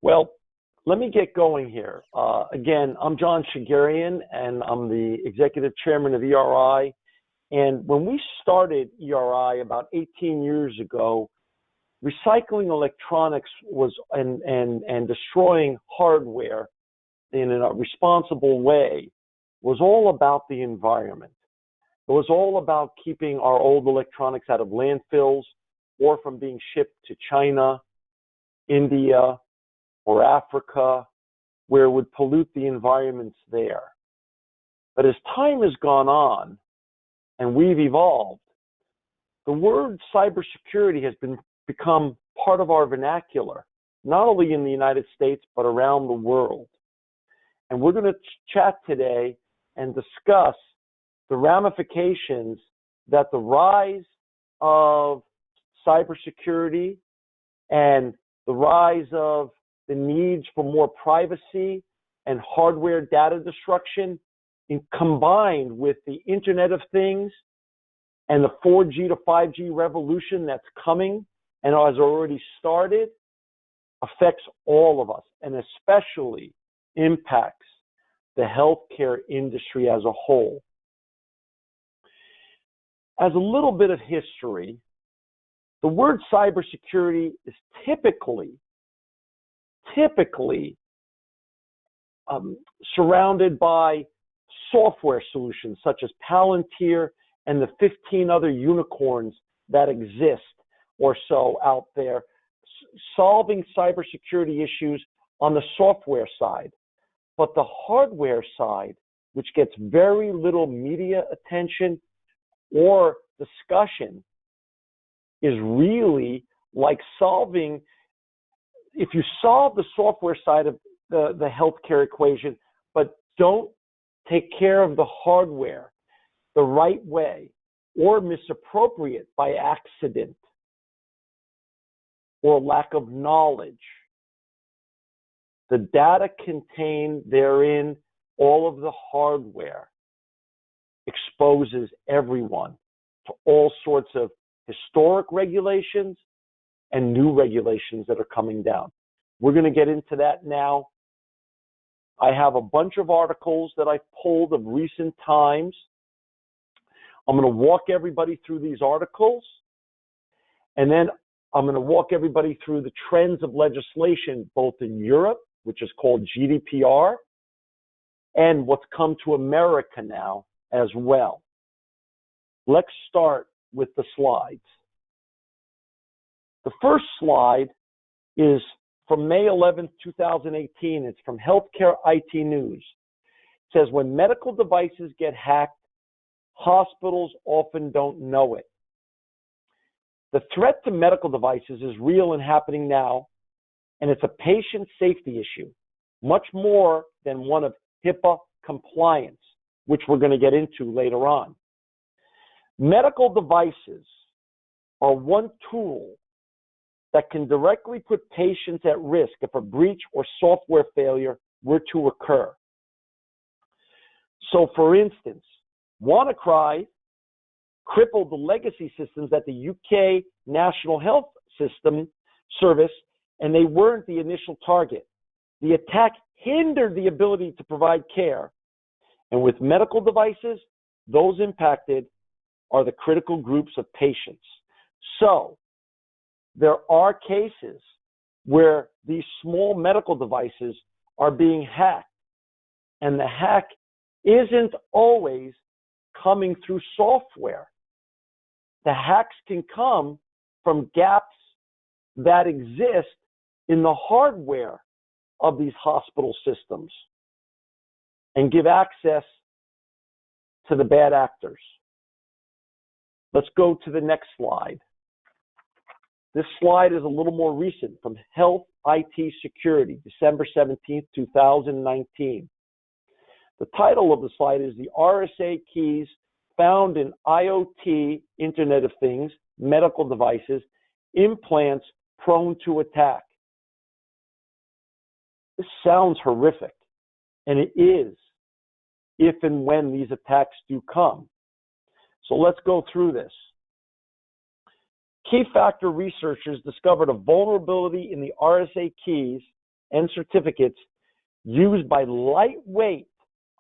Well, let me get going here. Again, I'm John Shegerian, and I'm the Executive Chairman of ERI. And when we started ERI about 18 years ago, recycling electronics was and destroying hardware in a responsible way was all about the environment. It was all about keeping our old electronics out of landfills or from being shipped to China, India, or Africa, where it would pollute the environments there. But as time has gone on and we've evolved, the word cybersecurity has become part of our vernacular, not only in the United States, but around the world. And we're going to chat today and discuss the ramifications that the rise of cybersecurity and the rise of the needs for more privacy and hardware data destruction, combined with the Internet of Things and the 4G to 5G revolution that's coming and has already started, affects all of us and especially impacts the healthcare industry as a whole. As a little bit of history, the word cybersecurity is typically surrounded by software solutions such as Palantir and the 15 other unicorns that exist or so out there, solving cybersecurity issues on the software side. But the hardware side, which gets very little media attention or discussion, is really like solving, if you solve the software side of the healthcare equation, but don't take care of the hardware the right way or misappropriate by accident or lack of knowledge, the data contained therein, all of the hardware, exposes everyone to all sorts of historic regulations and new regulations that are coming down. We're going to get into that now. I have a bunch of articles that I've pulled of recent times. I'm going to walk everybody through these articles, and then I'm going to walk everybody through the trends of legislation, both in Europe, which is called GDPR, and what's come to America now as well. Let's start with the slides. The first slide is from May 11, 2018. It's from Healthcare IT News. It says, when medical devices get hacked, hospitals often don't know it. The threat to medical devices is real and happening now, and it's a patient safety issue, much more than one of HIPAA compliance, which we're going to get into later on. Medical devices are one tool that can directly put patients at risk if a breach or software failure were to occur. So, for instance, WannaCry crippled the legacy systems at the UK National Health System Service, and they weren't the initial target. The attack hindered the ability to provide care. And with medical devices, those impacted are the critical groups of patients. So, there are cases where these small medical devices are being hacked, and the hack isn't always coming through software. The hacks can come from gaps that exist in the hardware of these hospital systems and give access to the bad actors. Let's go to the next slide. This slide is a little more recent, from Health IT Security, December 17, 2019. The title of the slide is the RSA keys found in IoT, Internet of Things, medical devices, implants prone to attack. This sounds horrific, and it is if and when these attacks do come. So let's go through this. Key factor researchers discovered a vulnerability in the RSA keys and certificates used by lightweight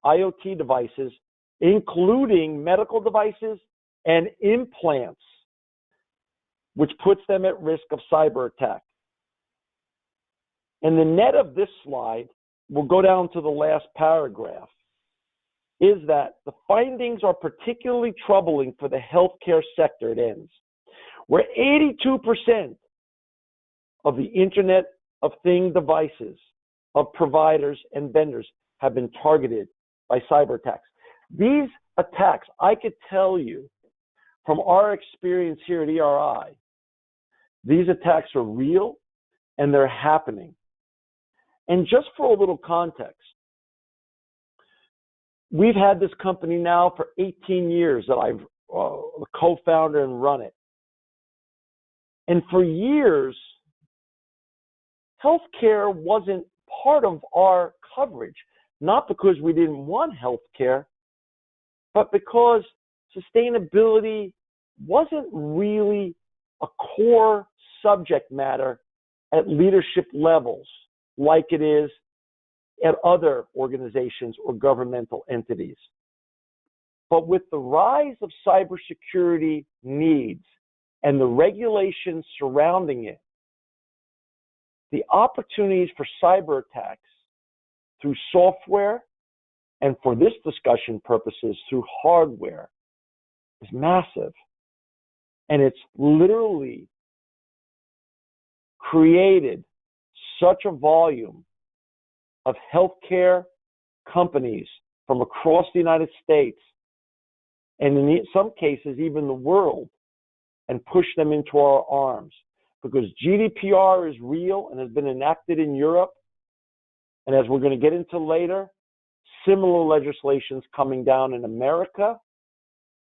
IoT devices, including medical devices and implants, which puts them at risk of cyber attack. And the net of this slide, we'll go down to the last paragraph, is that the findings are particularly troubling for the healthcare sector, it ends, where 82% of the Internet of Things devices of providers and vendors have been targeted by cyber attacks. These attacks, I could tell you from our experience here at ERI, these attacks are real and they're happening. And just for a little context, we've had this company now for 18 years that I've co-founder and run it. And for years, healthcare wasn't part of our coverage, not because we didn't want healthcare, but because sustainability wasn't really a core subject matter at leadership levels like it is at other organizations or governmental entities. But with the rise of cybersecurity needs and the regulations surrounding it, the opportunities for cyber attacks through software and, for this discussion purposes, through hardware is massive. And it's literally created such a volume of healthcare companies from across the United States, and in some cases even the world, and push them into our arms. Because GDPR is real and has been enacted in Europe, and as we're going to get into later, similar legislation's coming down in America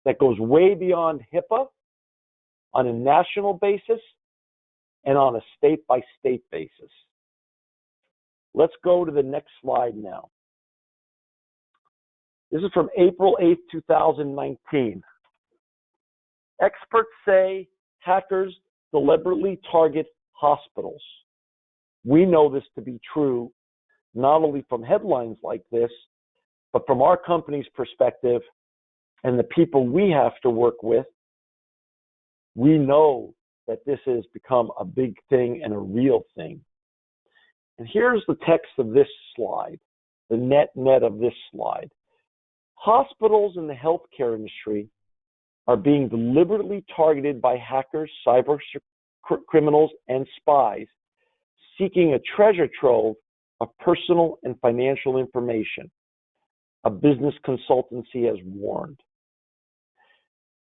that goes way beyond HIPAA on a national basis and on a state-by-state basis. Let's go to the next slide now. This is from April 8th, 2019. Experts say hackers deliberately target hospitals. We know this to be true, not only from headlines like this, but from our company's perspective and the people we have to work with. We know that this has become a big thing and a real thing. And here's the text of this slide, the net of this slide. Hospitals in the healthcare industry are being deliberately targeted by hackers, cyber criminals, and spies seeking a treasure trove of personal and financial information, a business consultancy has warned.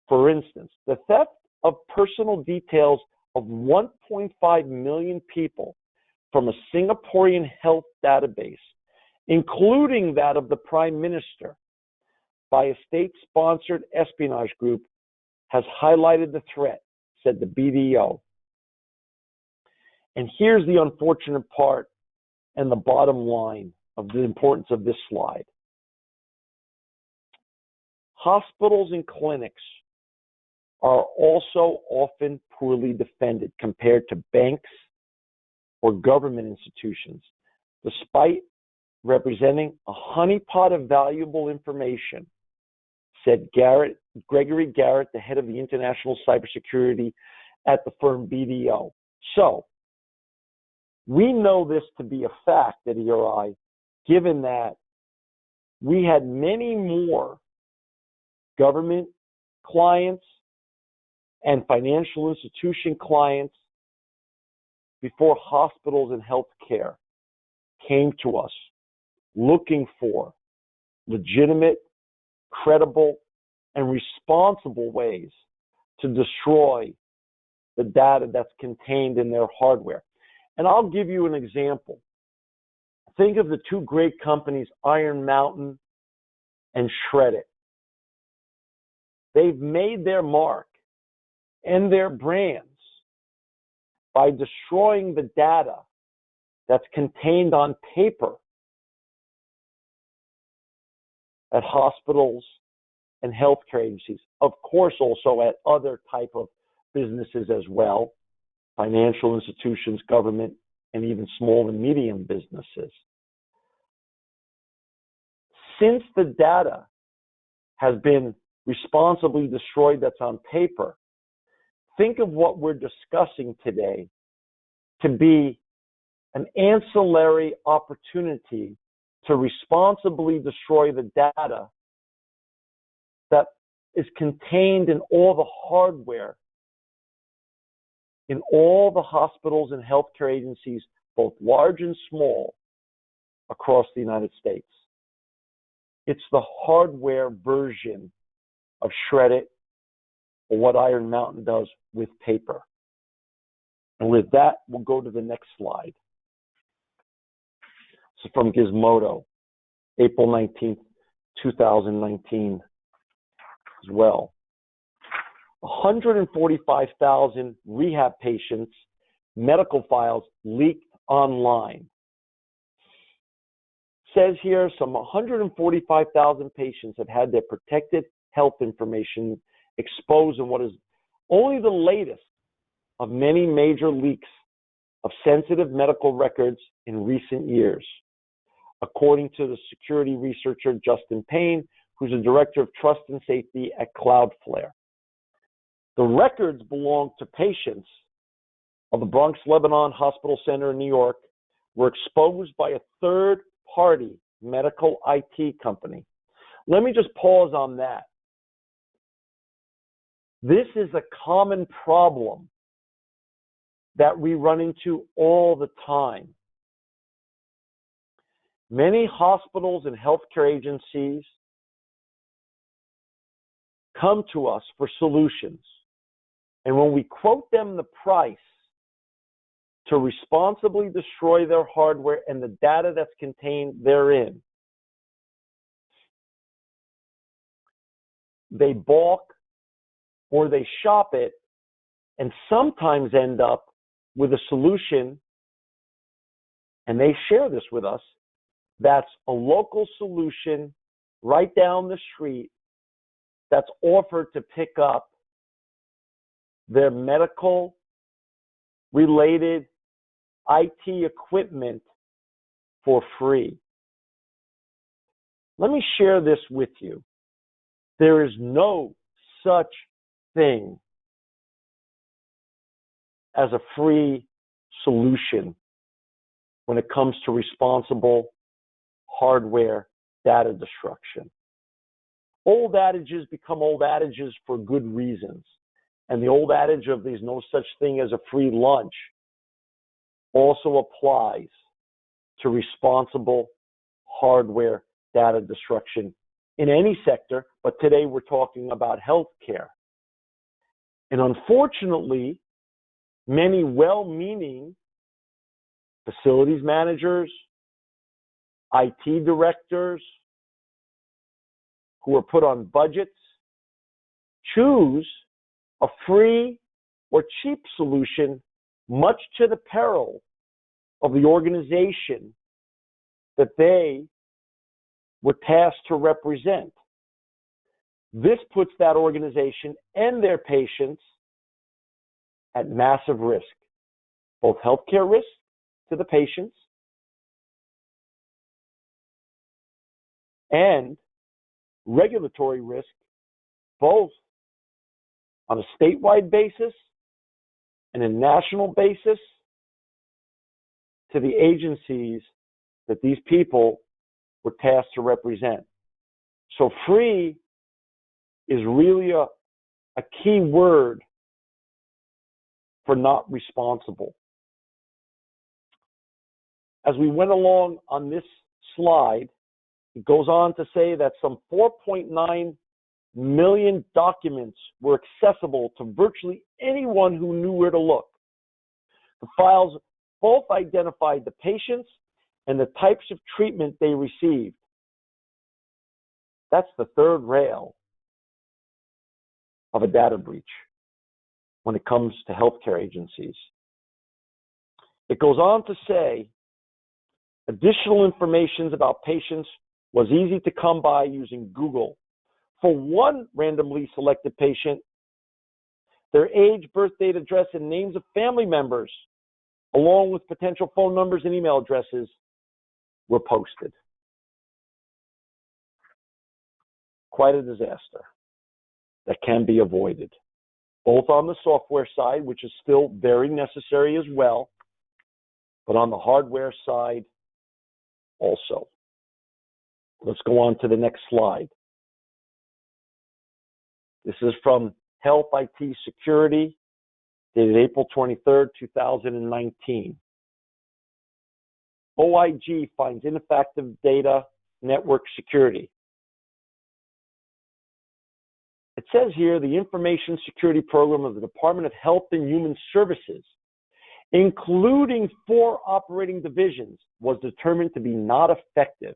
For instance, the theft of personal details of 1.5 million people from a Singaporean health database, including that of the Prime Minister, by a state-sponsored espionage group, has highlighted the threat, said the BDO. And here's the unfortunate part and the bottom line of the importance of this slide. Hospitals and clinics are also often poorly defended compared to banks or government institutions, despite representing a honeypot of valuable information, said Gregory Garrett, the head of the international cybersecurity at the firm BDO. So, we know this to be a fact at ERI, given that we had many more government clients and financial institution clients before hospitals and healthcare came to us looking for legitimate, credible, and responsible ways to destroy the data that's contained in their hardware. And I'll give you an example. Think of the two great companies, Iron Mountain and Shred-it. They've made their mark and their brands by destroying the data that's contained on paper at hospitals and healthcare agencies. Of course, also at other type of businesses as well, financial institutions, government and even small and medium businesses. Since the data has been responsibly destroyed that's on paper, think of what we're discussing today to be an ancillary opportunity to responsibly destroy the data that is contained in all the hardware in all the hospitals and healthcare agencies, both large and small, across the United States. It's the hardware version of Shred-it, or what Iron Mountain does with paper. And with that, we'll go to the next slide. This is from Gizmodo, April 19th, 2019 as well. 145,000 rehab patients' medical files leaked online. Says here some 145,000 patients have had their protected health information exposed in what is only the latest of many major leaks of sensitive medical records in recent years, according to the security researcher Justin Payne, who's the director of trust and safety at Cloudflare. The records belong to patients of the Bronx Lebanon Hospital Center in New York, were exposed by a third-party medical IT company. Let me just pause on that. This is a common problem that we run into all the time. Many hospitals and healthcare agencies come to us for solutions. And when we quote them the price to responsibly destroy their hardware and the data that's contained therein, they balk or they shop it and sometimes end up with a solution, and they share this with us, that's a local solution right down the street that's offered to pick up their medical related IT equipment for free. Let me share this with you. There is no such thing as a free solution when it comes to responsible hardware data destruction. Old adages become old adages for good reasons. And the old adage of there's no such thing as a free lunch also applies to responsible hardware data destruction in any sector, but today we're talking about healthcare. And unfortunately, many well-meaning facilities managers, IT directors who are put on budgets choose a free or cheap solution, much to the peril of the organization that they were tasked to represent. This puts that organization and their patients at massive risk, both healthcare risk to the patients and regulatory risk, both on a statewide basis and a national basis to the agencies that these people were tasked to represent. So free is really a key word for not responsible. As we went along on this slide, it goes on to say that some 4.9 million documents were accessible to virtually anyone who knew where to look. The files both identified the patients and the types of treatment they received. That's the third rail of a data breach when it comes to healthcare agencies. It goes on to say additional information about patients was easy to come by using Google. For one randomly selected patient, their age, birth date, address, and names of family members along with potential phone numbers and email addresses, were posted. Quite a disaster that can be avoided, both on the software side, which is still very necessary as well, but on the hardware side also. Let's go on to the next slide. This is from Health IT Security, dated April 23rd, 2019. OIG finds ineffective data network security. It says here the information security program of the Department of Health and Human Services, including 4 operating divisions, was determined to be not effective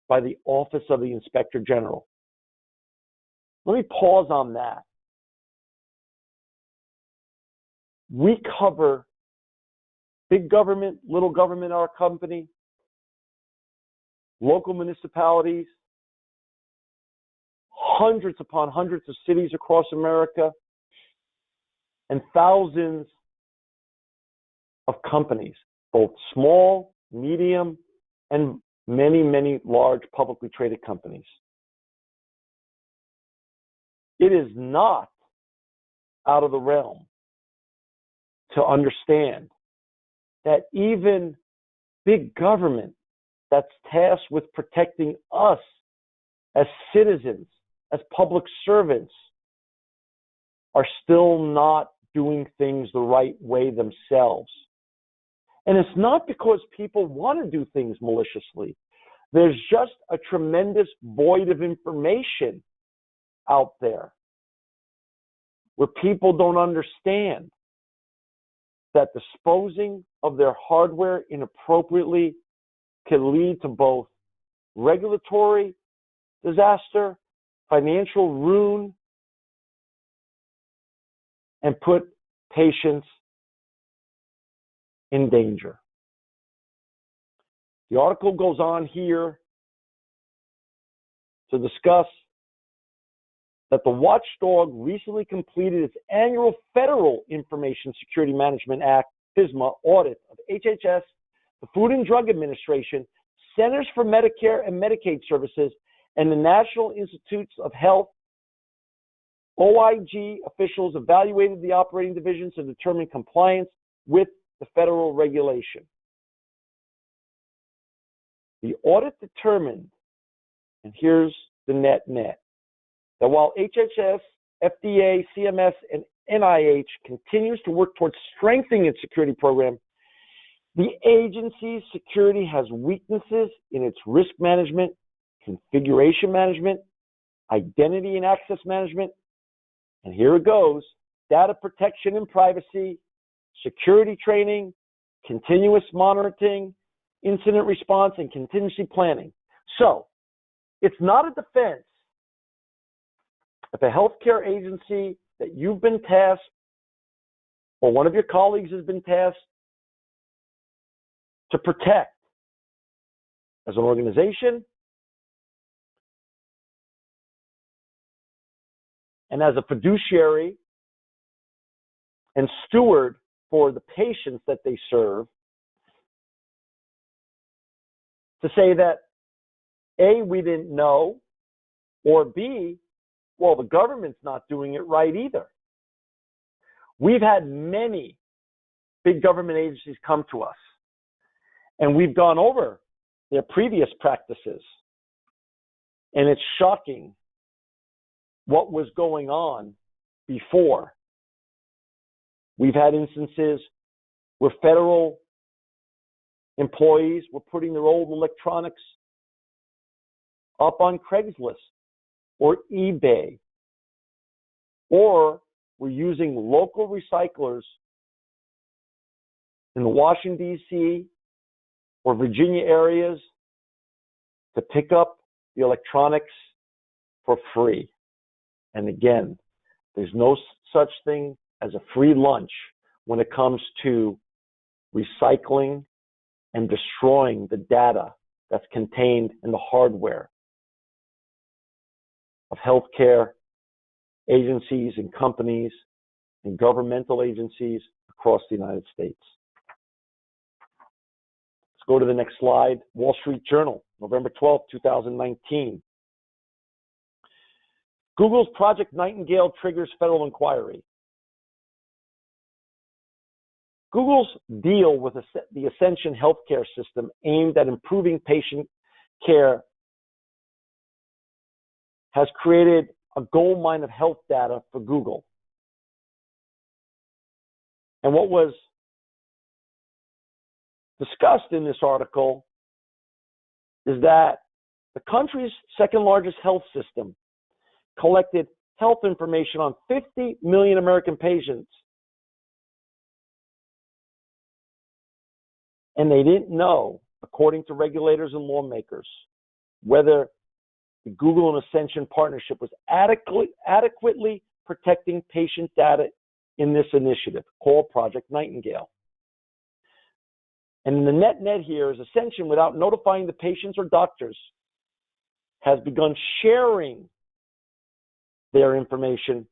by the Office of the Inspector General. Let me pause on that. We cover big government, little government, our company, local municipalities, hundreds upon hundreds of cities across America, and thousands of companies, both small, medium, and many, many large publicly traded companies. It is not out of the realm to understand that even big government that's tasked with protecting us as citizens, as public servants, are still not doing things the right way themselves. And it's not because people want to do things maliciously. There's just a tremendous void of information out there where people don't understand that disposing of their hardware inappropriately can lead to both regulatory disaster, financial ruin, and put patients in danger. The article goes on here to discuss that the watchdog recently completed its annual Federal Information Security Management Act, FISMA, audit of HHS, the Food and Drug Administration, Centers for Medicare and Medicaid Services, and the National Institutes of Health. OIG officials evaluated the operating divisions to determine compliance with the federal regulation. The audit determined, and here's the net, that while HHS, FDA, CMS, and NIH continues to work towards strengthening its security program, the agency's security has weaknesses in its risk management, configuration management, identity and access management, and here it goes, data protection and privacy, security training, continuous monitoring, incident response, and contingency planning. So, it's not a defense if a healthcare agency that you've been tasked or one of your colleagues has been tasked to protect as an organization and as a fiduciary and steward for the patients that they serve, to say that A, we didn't know, or B, well, the government's not doing it right either. We've had many big government agencies come to us, and we've gone over their previous practices, and it's shocking what was going on before. We've had instances where federal employees were putting their old electronics up on Craigslist or eBay, or were using local recyclers in the Washington, D.C. or Virginia areas to pick up the electronics for free. And again, there's no such thing as a free lunch when it comes to recycling and destroying the data that's contained in the hardware of healthcare agencies and companies and governmental agencies across the United States. go to the next slide. Wall Street Journal, November 12, 2019. Google's Project Nightingale triggers federal inquiry. Google's deal with the Ascension healthcare system aimed at improving patient care has created a goldmine of health data for Google. And what was discussed in this article is that the country's second largest health system collected health information on 50 million American patients, and they didn't know, according to regulators and lawmakers, whether the Google and Ascension partnership was adequately protecting patient data in this initiative called Project Nightingale. And the net here is Ascension, without notifying the patients or doctors, has begun sharing their information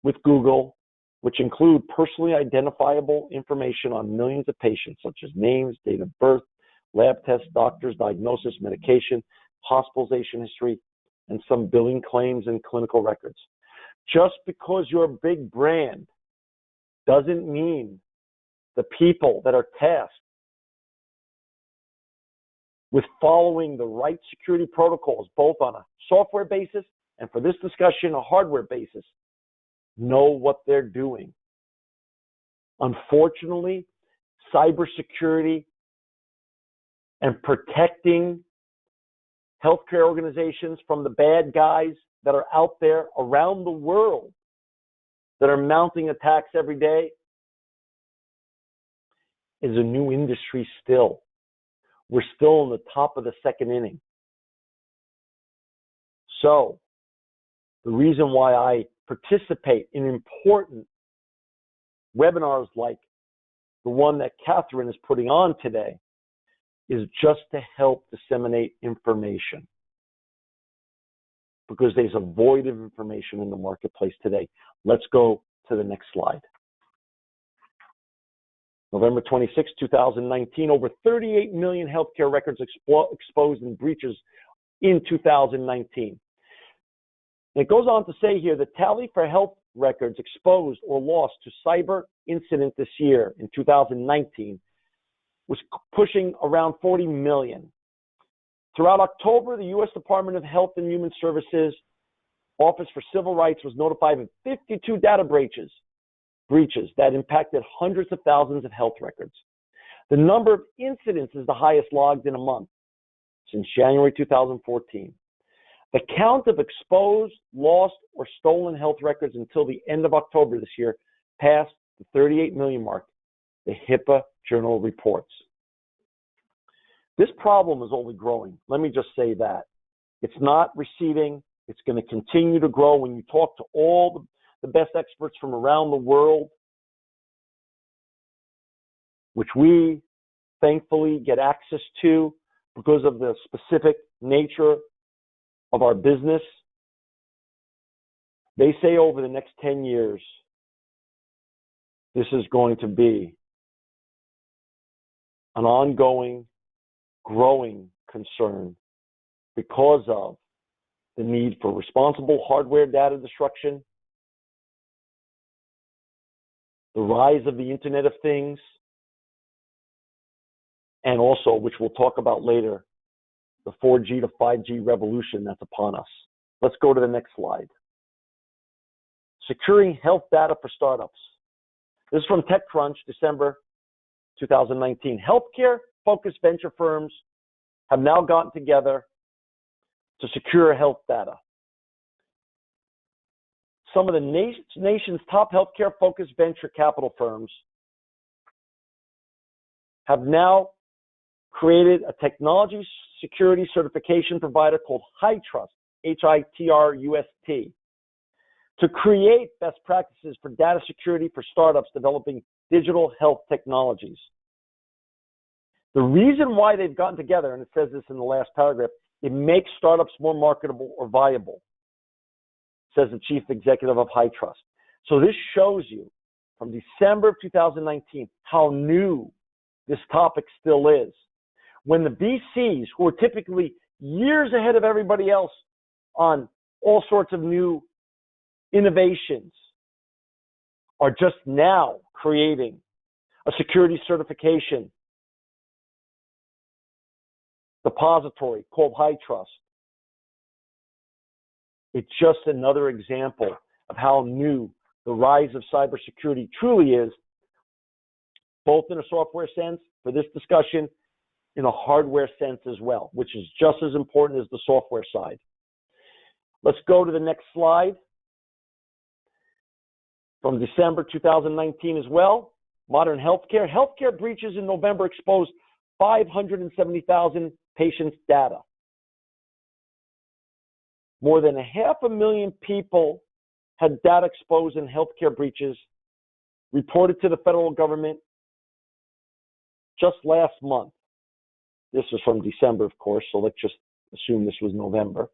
with Google, which include personally identifiable information on millions of patients, such as names, date of birth, lab tests, doctors, diagnosis, medication, hospitalization history, and some billing claims and clinical records. Just because you're a big brand doesn't mean the people that are tasked with following the right security protocols, both on a software basis and, for this discussion, a hardware basis, know what they're doing. Unfortunately, cybersecurity and protecting healthcare organizations from the bad guys that are out there around the world that are mounting attacks every day is a new industry still. We're still in the top of the second inning. So, the reason why I participate in important webinars like the one that Catherine is putting on today is just to help disseminate information, because there's a void of information in the marketplace today. Let's go to the next slide. November 26, 2019, over 38 million healthcare records exposed in breaches in 2019. And it goes on to say here, the tally for health records exposed or lost to cyber incident this year in 2019 was pushing around 40 million. Throughout October, the U.S. Department of Health and Human Services Office for Civil Rights was notified of 52 data breaches that impacted hundreds of thousands of health records. The number of incidents is the highest logged in a month since January 2014. The count of exposed, lost, or stolen health records until the end of October this year passed the 38 million mark, the HIPAA Journal reports. This problem is only growing. Let me just say that. It's not receding. It's going to continue to grow. When you talk to all the best experts from around the world, which we thankfully get access to because of the specific nature of our business, they say over the next 10 years, this is going to be an ongoing, growing concern because of the need for responsible hardware data destruction, the rise of the Internet of Things, and also, which we'll talk about later, the 4G to 5G revolution that's upon us. Let's go to the next slide. Securing health data for startups. This is from TechCrunch, December 2019. Healthcare-focused venture firms have now gotten together to secure health data. Some of the nation's top healthcare-focused venture capital firms have now created a technology security certification provider called HITRUST, H-I-T-R-U-S-T, to create best practices for data security for startups developing digital health technologies. The reason why they've gotten together, and it says this in the last paragraph, it makes startups more marketable or viable, says the chief executive of HITRUST. So this shows you from December of 2019 how new this topic still is. When the VCs, who are typically years ahead of everybody else on all sorts of new innovations, are just now creating a security certification depository called HITRUST. It's just another example of how new the rise of cybersecurity truly is, both in a software sense for this discussion, in a hardware sense as well, which is just as important as the software side. Let's go to the next slide. From December 2019 as well, modern healthcare. Healthcare breaches in November exposed 570,000 patients' data. More than 500,000 people had data exposed in healthcare breaches reported to the federal government just last month. This is from December, of course, so let's just assume this was November.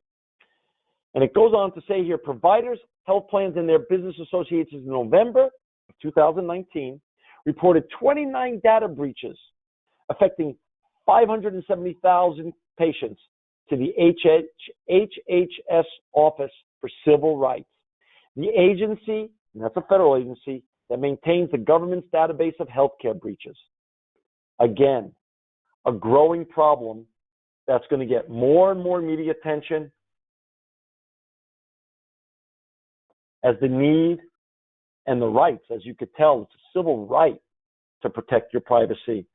And it goes on to say here, providers, health plans, and their business associations in November of 2019 reported 29 data breaches affecting 570,000 patients to the HHS Office for Civil Rights, the agency, and that's a federal agency, that maintains the government's database of healthcare breaches. Again, a growing problem that's going to get more and more media attention as the need and the rights, as you could tell, it's a civil right to protect your privacy.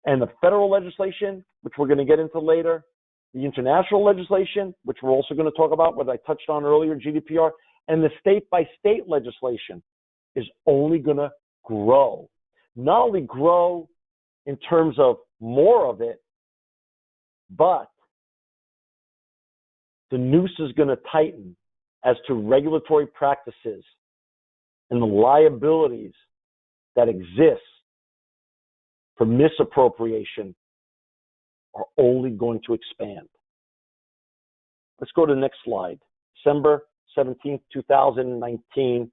And the federal legislation, which we're going to get into later, the international legislation, which we're also going to talk about, what I touched on earlier, GDPR, and the state-by-state legislation is only going to grow. Not only grow in terms of more of it, but the noose is going to tighten as to regulatory practices and the liabilities that exist for misappropriation are only going to expand. Let's go to the next slide. December 17th, 2019.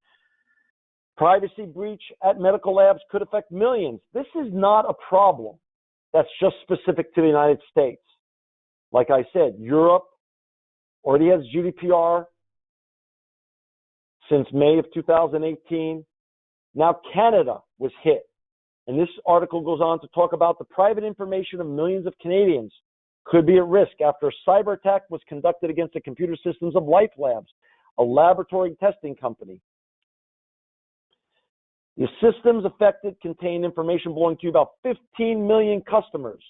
Privacy breach at medical labs could affect millions. This is not a problem that's just specific to the United States. Like I said, Europe already has GDPR since May of 2018. Now Canada was hit. And this article goes on to talk about the private information of millions of Canadians could be at risk after a cyber attack was conducted against the computer systems of Life Labs, a laboratory testing company. The systems affected contain information belonging to about 15 million customers.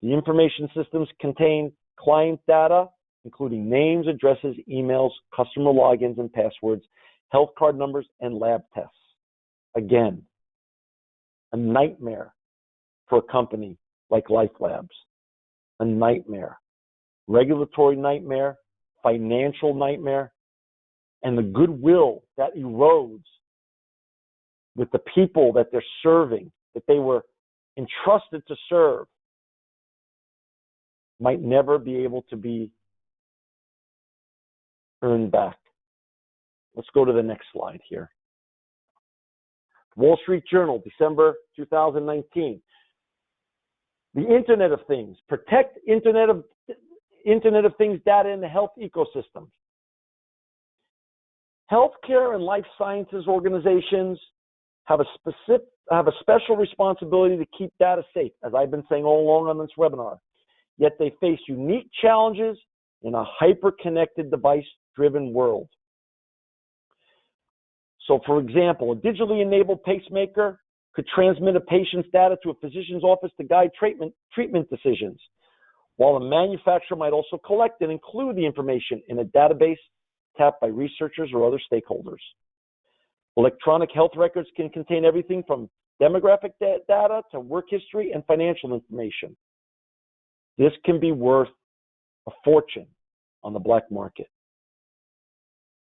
The information systems contain client data, including names, addresses, emails, customer logins and passwords, health card numbers, and lab tests. Again, a nightmare for a company like Life Labs. A nightmare. Regulatory nightmare, financial nightmare, and the goodwill that erodes with the people that they're serving, that they were entrusted to serve, might never be able to be earned back. Let's go to the next slide here. Wall Street Journal, December 2019. The Internet of Things. Protect Internet of Things data in the health ecosystem. Healthcare and life sciences organizations have a special responsibility to keep data safe, as I've been saying all along on this webinar. Yet they face unique challenges in a hyper-connected, device-driven world. So, for example, a digitally enabled pacemaker could transmit a patient's data to a physician's office to guide treatment decisions, while a manufacturer might also collect and include the information in a database tapped by researchers or other stakeholders. Electronic health records can contain everything from demographic data to work history and financial information. This can be worth a fortune on the black market.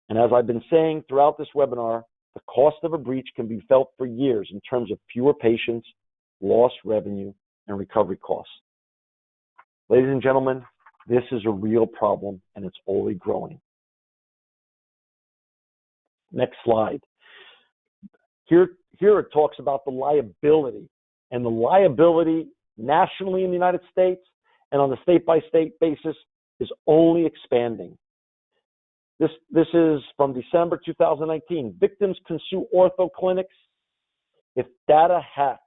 And as I've been saying throughout this webinar, the cost of a breach can be felt for years in terms of fewer patients, lost revenue, and recovery costs. Ladies and gentlemen, this is a real problem and it's only growing. Next slide. Here it talks about the liability and the liability nationally in the United States and on a state-by-state basis is only expanding. This is from December 2019. Victims can sue ortho clinics if data hacked.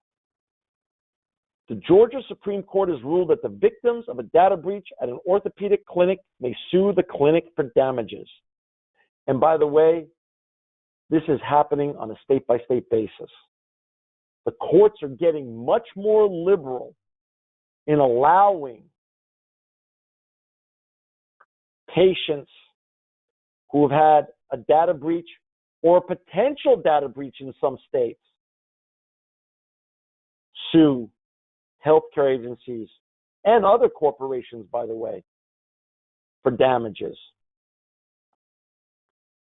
The Georgia Supreme Court has ruled that the victims of a data breach at an orthopedic clinic may sue the clinic for damages. And by the way, this is happening on a state-by-state basis. The courts are getting much more liberal in allowing patients who have had a data breach or a potential data breach in some states sue healthcare agencies and other corporations, by the way, for damages.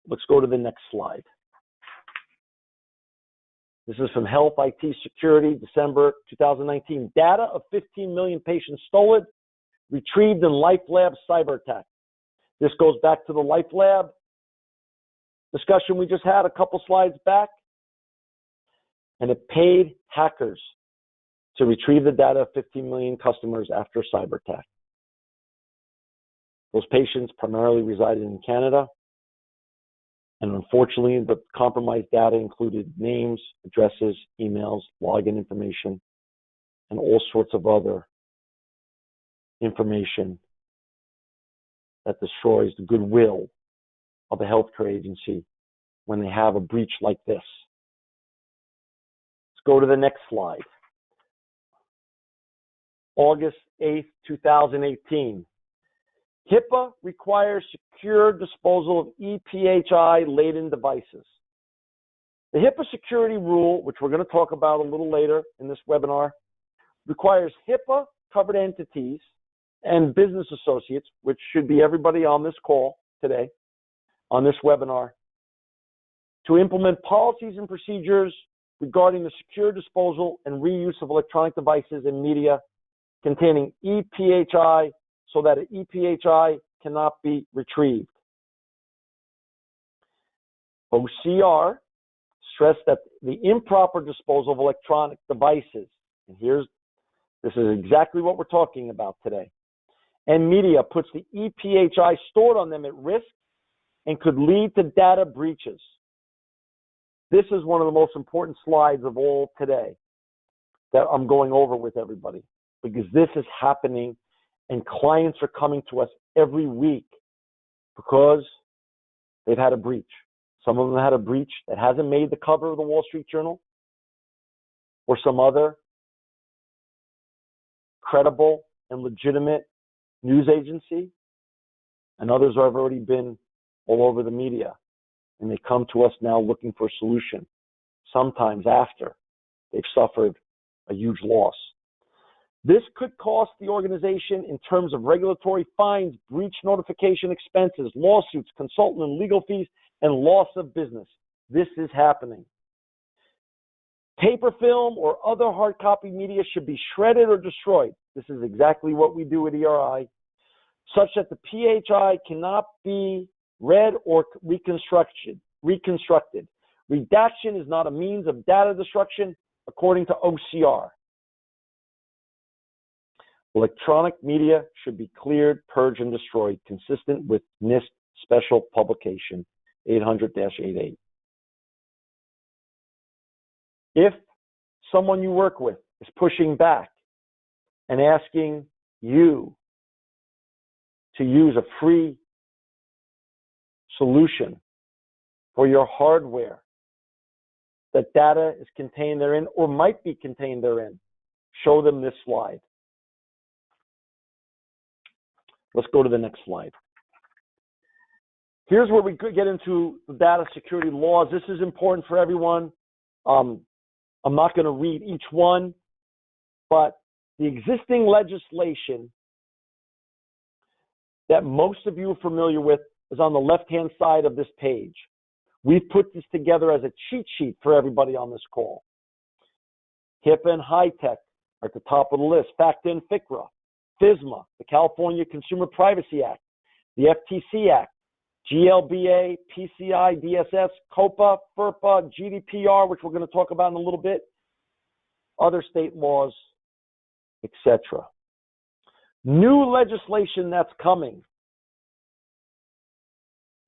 Let's go to the next slide. This is from Health IT Security, December 2019. Data of 15 million patients stolen, retrieved in LifeLab cyber attack. This goes back to the LifeLab discussion we just had a couple slides back. And it paid hackers to retrieve the data of 15 million customers after a cyber attack. Those patients primarily resided in Canada. And unfortunately, the compromised data included names, addresses, emails, login information, and all sorts of other information that destroys the goodwill of a healthcare agency when they have a breach like this. Let's go to the next slide. August 8th, 2018. HIPAA requires secure disposal of E-PHI laden devices. The HIPAA security rule, which we're going to talk about a little later in this webinar, requires HIPAA covered entities and business associates, which should be everybody on this call today, on this webinar, to implement policies and procedures regarding the secure disposal and reuse of electronic devices and media containing E-PHI so that an E-PHI cannot be retrieved. OCR stressed that the improper disposal of electronic devices, and this is exactly what we're talking about today, and media puts the E-PHI stored on them at risk and could lead to data breaches. This is one of the most important slides of all today that I'm going over with everybody, because this is happening and clients are coming to us every week because they've had a breach. Some of them had a breach that hasn't made the cover of the Wall Street Journal or some other credible and legitimate news agency, and others have already been all over the media, and they come to us now looking for a solution, sometimes after they've suffered a huge loss. This could cost the organization in terms of regulatory fines, breach notification expenses, lawsuits, consultant and legal fees, and loss of business. This is happening. Paper film or other hard copy media should be shredded or destroyed. This is exactly what we do at ERI, such that the PHI cannot be read or reconstructed. Redaction is not a means of data destruction, according to OCR. Electronic media should be cleared, purged, and destroyed, consistent with NIST Special Publication 800-88. If someone you work with is pushing back and asking you to use a free solution for your hardware that data is contained therein or might be contained therein, show them this slide. Let's go to the next slide. Here's where we could get into the data security laws. This is important for everyone. I'm not going to read each one, but the existing legislation that most of you are familiar with is on the left-hand side of this page. We've put this together as a cheat sheet for everybody on this call. HIPAA and HITECH are at the top of the list. FACTA and FCRA, FISMA, the California Consumer Privacy Act, the FTC Act, GLBA, PCI, DSS, COPA, FERPA, GDPR, which we're going to talk about in a little bit, other state laws, etc. New legislation that's coming.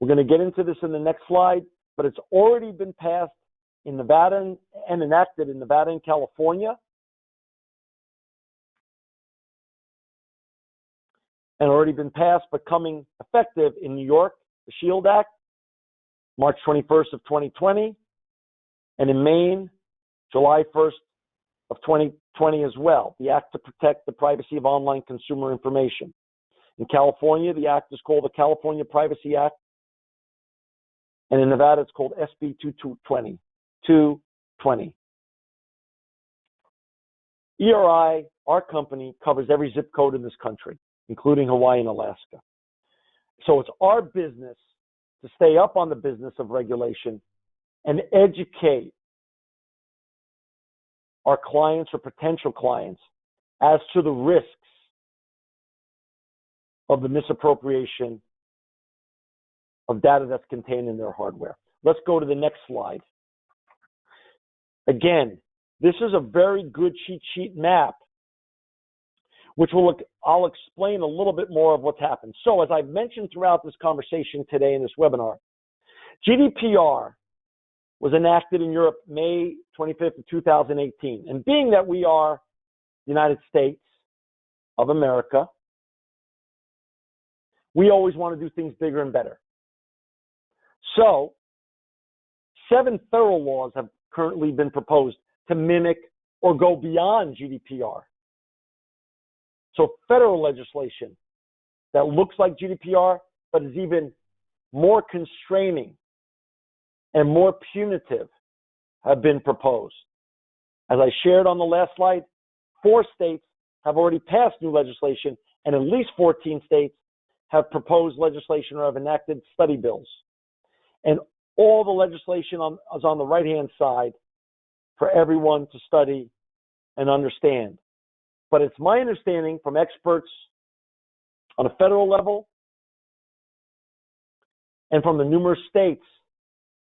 We're going to get into this in the next slide, but it's already been passed in Nevada and enacted in Nevada and California, and already been passed, but coming effective in New York, the SHIELD Act, March 21st of 2020, and in Maine, July 1st of 2020 as well, the Act to Protect the Privacy of Online Consumer Information. In California, the act is called the California Privacy Act, and in Nevada, it's called SB 220. ERI, our company, covers every zip code in this country, including Hawaii and Alaska. So it's our business to stay up on the business of regulation and educate our clients or potential clients as to the risks of the misappropriation of data that's contained in their hardware. Let's go to the next slide. Again, this is a very good cheat sheet map, which I'll explain a little bit more of what's happened. So as I've mentioned throughout this conversation today in this webinar, GDPR was enacted in Europe May 25th of 2018. And being that we are the United States of America, we always want to do things bigger and better. So 7 federal laws have currently been proposed to mimic or go beyond GDPR. So federal legislation that looks like GDPR, but is even more constraining and more punitive have been proposed. As I shared on the last slide, 4 states have already passed new legislation, and at least 14 states have proposed legislation or have enacted study bills. And all the legislation is on the right-hand side for everyone to study and understand. But it's my understanding from experts on a federal level and from the numerous states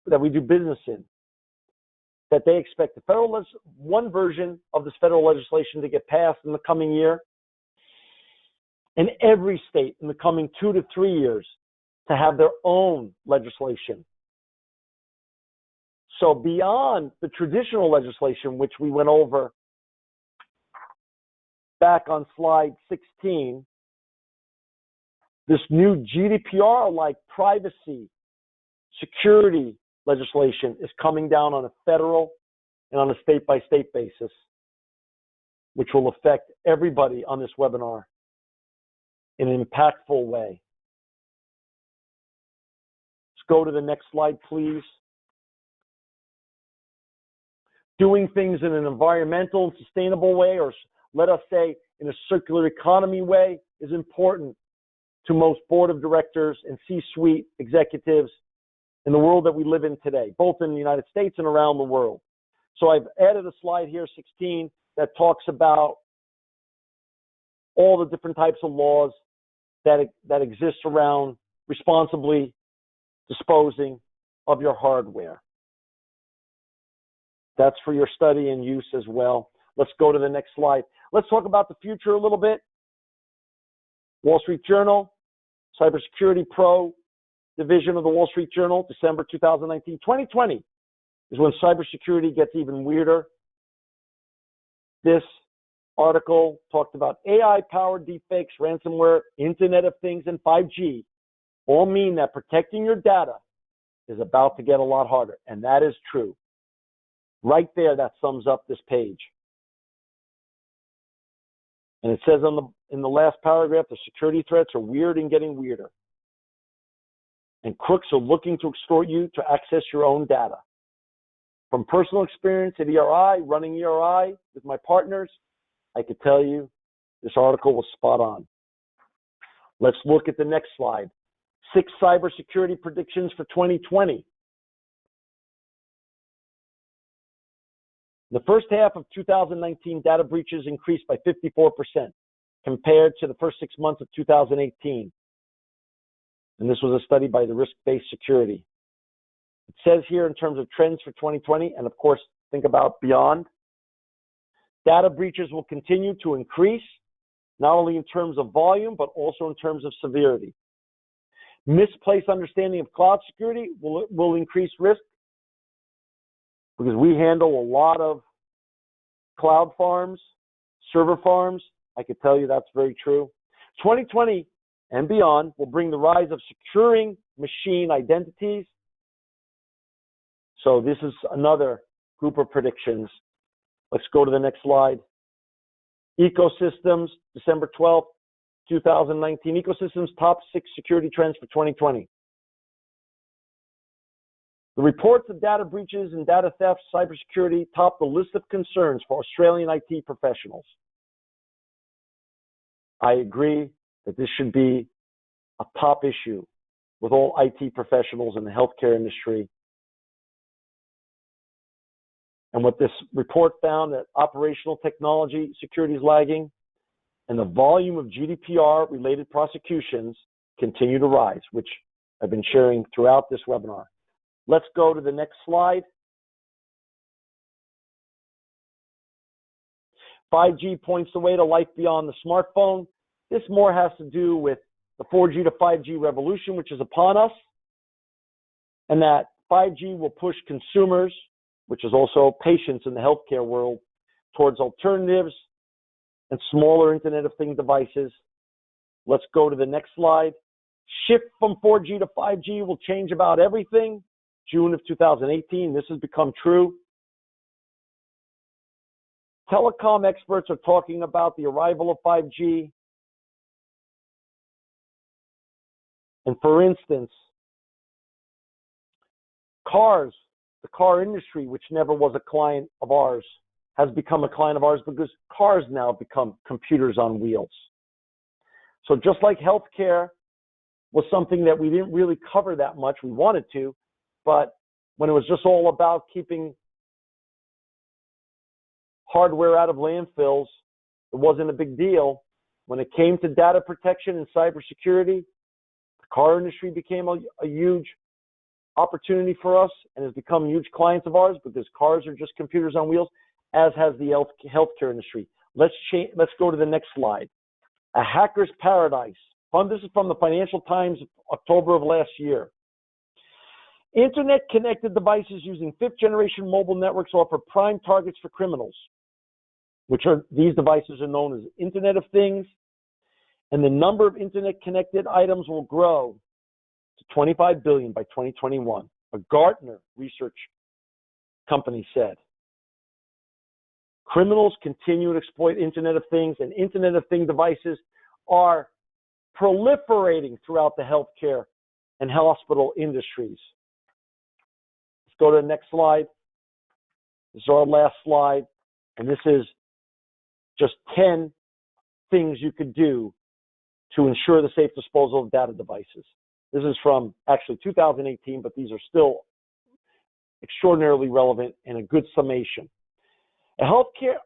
that we do business in, that they expect the one version of this federal legislation to get passed in the coming year, and every state in the coming 2 to 3 years to have their own legislation. So beyond the traditional legislation, which we went over back on slide 16, this new GDPR-like privacy, security legislation is coming down on a federal and on a state-by-state basis, which will affect everybody on this webinar in an impactful way. Let's go to the next slide, please. Doing things in an environmental and sustainable way, or let us say in a circular economy way, is important to most board of directors and C-suite executives in the world that we live in today, both in the United States and around the world. So I've added a slide here, 16, that talks about all the different types of laws that exist around responsibly disposing of your hardware. That's for your study and use as well. Let's go to the next slide. Let's talk about the future a little bit. Wall Street Journal, Cybersecurity Pro division of the Wall Street Journal, December 2019. 2020 is when cybersecurity gets even weirder. This article talked about AI-powered deepfakes, ransomware, Internet of Things, and 5G all mean that protecting your data is about to get a lot harder, and that is true. Right there, that sums up this page. And it says in the last paragraph, the security threats are weird and getting weirder. And crooks are looking to extort you to access your own data. From personal experience at ERI, running ERI with my partners, I could tell you this article was spot on. Let's look at the next slide. 6 cybersecurity predictions for 2020. The first half of 2019, data breaches increased by 54% compared to the first 6 months of 2018. And this was a study by the Risk-Based Security. It says here in terms of trends for 2020, and of course, think about beyond. Data breaches will continue to increase, not only in terms of volume, but also in terms of severity. Misplaced understanding of cloud security will increase risk because we handle a lot of cloud farms, server farms. I can tell you that's very true. 2020 and beyond will bring the rise of securing machine identities. So this is another group of predictions. Let's go to the next slide. Ecosystems, December 12th, 2019. Ecosystems top 6 security trends for 2020. The reports of data breaches and data theft, cybersecurity top the list of concerns for Australian IT professionals. I agree that this should be a top issue with all IT professionals in the healthcare industry. And what this report found, that operational technology security is lagging, and the volume of GDPR-related prosecutions continue to rise, which I've been sharing throughout this webinar. Let's go to the next slide. 5G points the way to life beyond the smartphone. This more has to do with the 4G to 5G revolution, which is upon us, and that 5G will push consumers, which is also patients in the healthcare world, towards alternatives and smaller Internet of Things devices. Let's go to the next slide. Shift from 4G to 5G will change about everything. June of 2018, this has become true. Telecom experts are talking about the arrival of 5G. And for instance, cars, the car industry, which never was a client of ours, has become a client of ours because cars now become computers on wheels. So just like healthcare was something that we didn't really cover that much, we wanted to, but when it was just all about keeping hardware out of landfills, it wasn't a big deal. When it came to data protection and cybersecurity, the car industry became a huge opportunity for us and has become huge clients of ours because cars are just computers on wheels, as has the healthcare industry. Let's go to the next slide. A hacker's paradise. This is from the Financial Times, October of last year. Internet-connected devices using fifth-generation mobile networks offer prime targets for criminals, these devices are known as Internet of Things, and the number of Internet-connected items will grow to 25 billion by 2021, a Gartner research company said. Criminals continue to exploit Internet of Things, and Internet of Things devices are proliferating throughout the healthcare and hospital industries. Let's go to the next slide. This is our last slide, and this is just 10 things you could do to ensure the safe disposal of data devices. This is from actually 2018, but these are still extraordinarily relevant and a good summation. Healthcare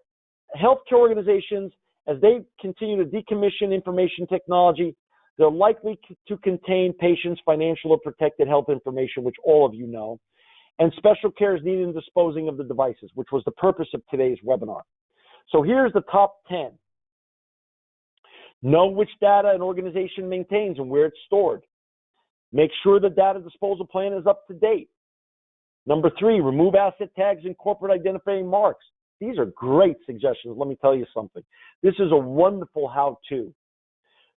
organizations, as they continue to decommission information technology, they're likely to contain patients' financial or protected health information, which all of you know, and special care is needed in disposing of the devices, which was the purpose of today's webinar. So here's the top 10. Know which data an organization maintains and where it's stored. Make sure the data disposal plan is up to date. Number 3, remove asset tags and corporate identifying marks. These are great suggestions. Let me tell you something. This is a wonderful how-to.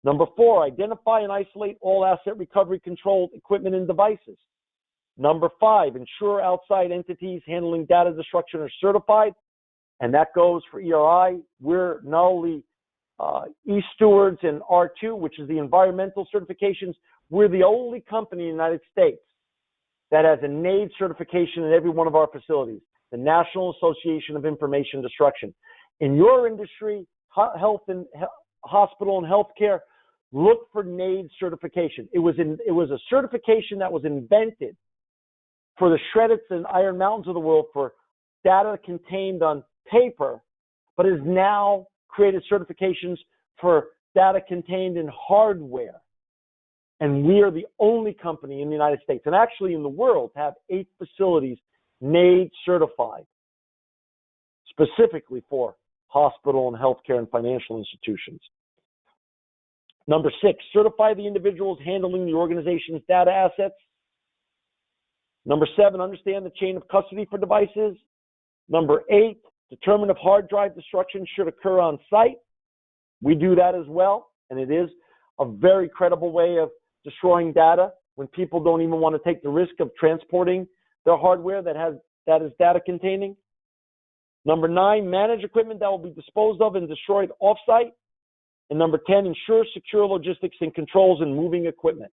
Number 4, identify and isolate all asset recovery controlled equipment and devices. Number 5, ensure outside entities handling data destruction are certified. And that goes for ERI. We're not only E-Stewards and R2, which is the environmental certifications. We're the only company in the United States that has a NAID certification in every one of our facilities, the National Association of Information Destruction. In your industry, health and hospital and healthcare, look for NAID certification. It was a certification that was invented for the Shreddits and Iron Mountains of the world for data contained on paper, but has now created certifications for data contained in hardware. And we are the only company in the United States, and actually in the world, to have 8 facilities NAID certified, specifically for hospital and healthcare and financial institutions. Number 6, certify the individuals handling the organization's data assets. Number 7, understand the chain of custody for devices. Number 8, determine if hard drive destruction should occur on site. We do that as well, and it is a very credible way of destroying data when people don't even want to take the risk of transporting their hardware that is data containing. Number 9, manage equipment that will be disposed of and destroyed off-site. And number 10, ensure secure logistics and controls in moving equipment.